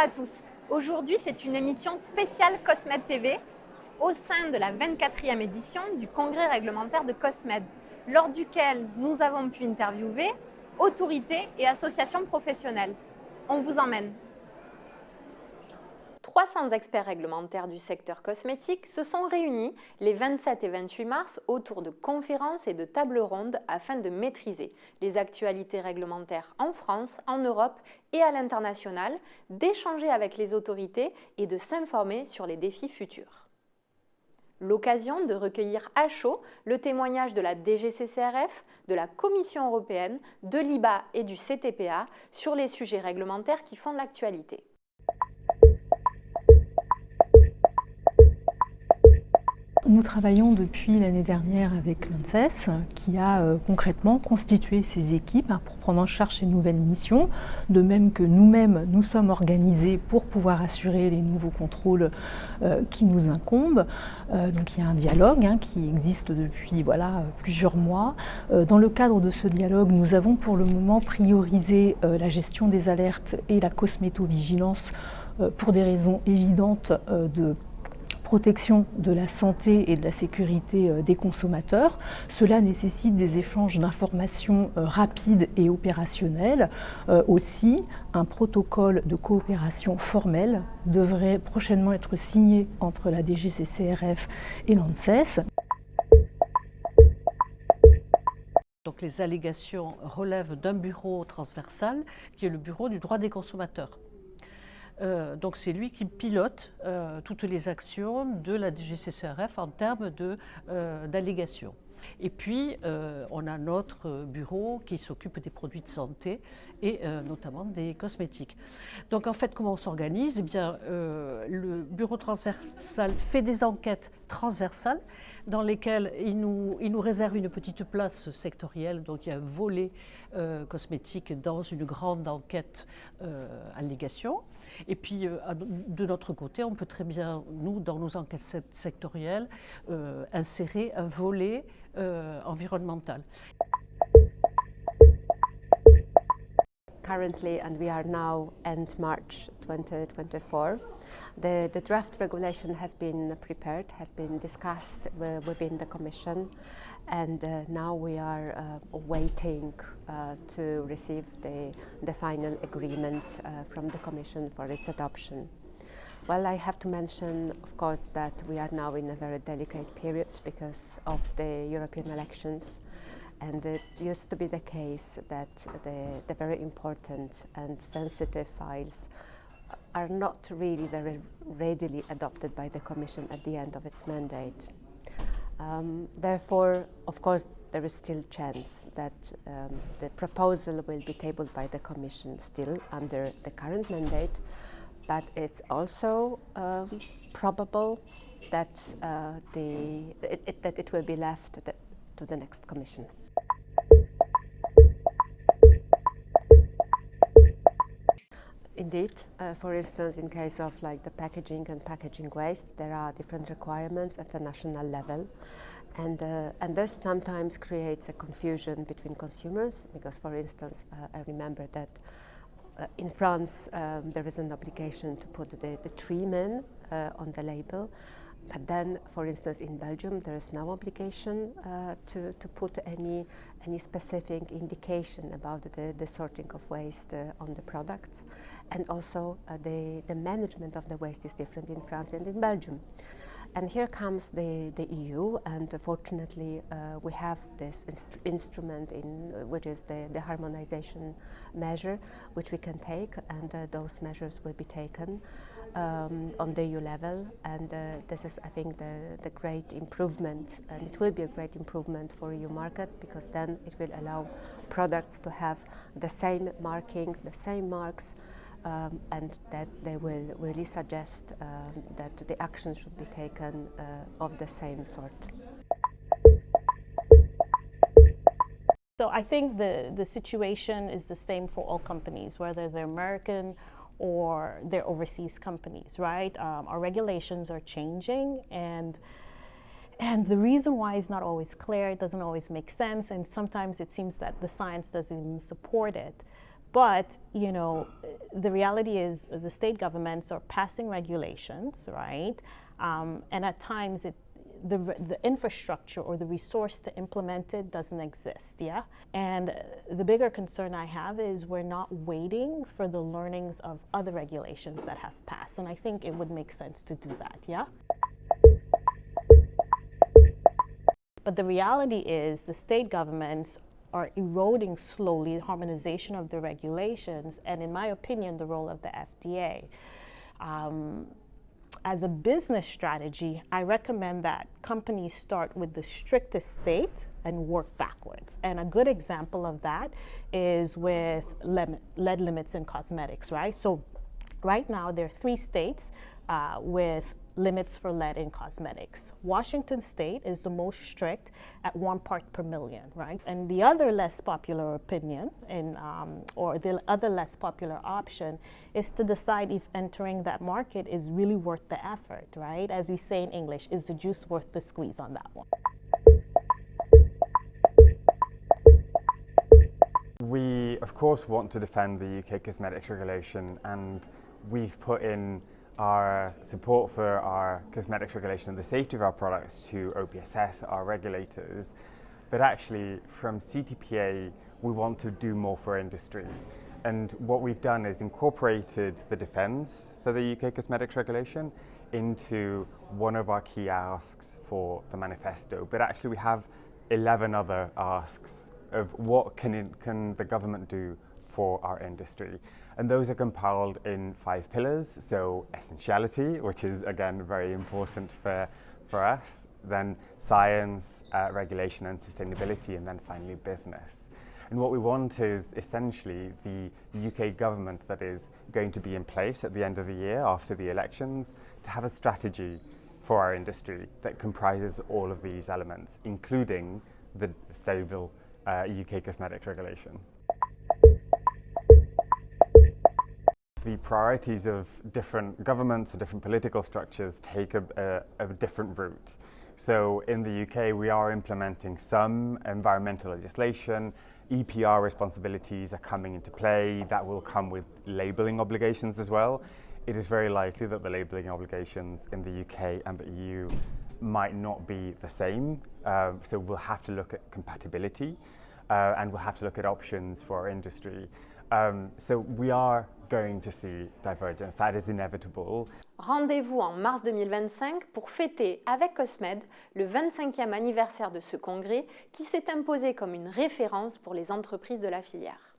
à tous. Aujourd'hui, c'est une émission spéciale CosmedTV au sein de la 24e édition du Congrès Règlementaire de Cosmed, lors duquel nous avons pu interviewer autorités et associations professionnelles. On vous emmène. 300 experts réglementaires du secteur cosmétique se sont réunis les 27 et 28 mars autour de conférences et de tables rondes afin de maîtriser les actualités réglementaires en France, en Europe et à l'international, d'échanger avec les autorités et de s'informer sur les défis futurs. L'occasion de recueillir à chaud le témoignage de la DGCCRF, de la Commission européenne, de l'IBA et du CTPA sur les sujets réglementaires qui font l'actualité. Nous travaillons depuis l'année dernière avec l'ANSES qui a concrètement constitué ses équipes pour prendre en charge ces nouvelles missions, de même que nous-mêmes nous sommes organisés pour pouvoir assurer les nouveaux contrôles qui nous incombent. Donc il y a un dialogue qui existe depuis plusieurs mois. Dans le cadre de ce dialogue, nous avons pour le moment priorisé la gestion des alertes et la cosmétovigilance pour des raisons évidentes de protection de la santé et de la sécurité des consommateurs. Cela nécessite des échanges d'informations rapides et opérationnels. Aussi, un protocole de coopération formel devrait prochainement être signé entre la DGCCRF et l'ANSES. Donc les allégations relèvent d'un bureau transversal qui est le bureau du droit des consommateurs. Donc c'est lui qui pilote toutes les actions de la DGCCRF en termes d'allégations. Et puis on a notre bureau qui s'occupe des produits de santé et notamment des cosmétiques. Donc en fait comment on s'organise? Eh bien, le bureau transversal fait des enquêtes transversales dans lesquelles il nous réserve une petite place sectorielle. Donc il y a un volet cosmétique dans une grande enquête allégation. Et puis, de notre côté, on peut très bien, nous, dans nos enquêtes sectorielles, insérer un volet environnemental. Currently, and we are now end March 2024, the draft regulation has been prepared, has been discussed within the Commission, and now we are waiting to receive the final agreement from the Commission for its adoption. Well, I have to mention, of course, that we are now in a very delicate period because of the European elections. And it used to be the case that the very important and sensitive files are not really very readily adopted by the Commission at the end of its mandate. Therefore, of course, there is still chance that the proposal will be tabled by the Commission still under the current mandate, but it's also probable that, that it will be left to the next Commission. Indeed, for instance, in case of the packaging and packaging waste, there are different requirements at the national level, and this sometimes creates a confusion between consumers because, for instance, I remember that in France there is an obligation to put the treatment on the label, but then, for instance, in Belgium there is no obligation to put any specific indication about the sorting of waste on the products. And also the management of the waste is different in France and in Belgium. And here comes the EU, and fortunately we have this instrument which is the harmonization measure, which we can take, and those measures will be taken on the EU level, and this is, I think, the great improvement, and it will be a great improvement for EU market because then it will allow products to have the same marking, the same marks, and that they will really suggest that the action should be taken of the same sort. So I think the situation is the same for all companies, whether they're American or they're overseas companies, right? Our regulations are changing, and the reason why is not always clear. It doesn't always make sense, and sometimes it seems that the science doesn't even support it. But, you know, the reality is the state governments are passing regulations, right? And at times the infrastructure or the resource to implement it doesn't exist, yeah? And the bigger concern I have is we're not waiting for the learnings of other regulations that have passed. And I think it would make sense to do that, yeah? But the reality is the state governments are eroding slowly the harmonization of the regulations, and in my opinion, the role of the FDA. As a business strategy, I recommend that companies start with the strictest state and work backwards. And a good example of that is with lead limits in cosmetics, right? So right now there are 3 states with limits for lead in cosmetics. Washington State is the most strict at 1 part per million, right? And the other less popular opinion, or the other less popular option, is to decide if entering that market is really worth the effort, right? As we say in English, is the juice worth the squeeze on that one? We, of course, want to defend the UK cosmetics regulation, and we've put in our support for our cosmetics regulation and the safety of our products to OPSS, our regulators. But actually, from CTPA, we want to do more for industry. And what we've done is incorporated the defence for the UK cosmetics regulation into one of our key asks for the manifesto. But actually, we have 11 other asks of what can the government do for our industry. And those are compiled in 5 pillars. So essentiality, which is again very important for us, then science, regulation and sustainability, and then finally business. And what we want is essentially the UK government that is going to be in place at the end of the year after the elections to have a strategy for our industry that comprises all of these elements, including the stable UK cosmetics regulation. The priorities of different governments and different political structures take a different route. So in the UK, we are implementing some environmental legislation. EPR responsibilities are coming into play. That will come with labelling obligations as well. It is very likely that the labelling obligations in the UK and the EU might not be the same. So we'll have to look at compatibility and we'll have to look at options for our industry. So we are going to see divergence, that is inevitable. Rendez-vous en mars 2025 pour fêter avec Cosmed le 25e anniversaire de ce congrès qui s'est imposé comme une référence pour les entreprises de la filière.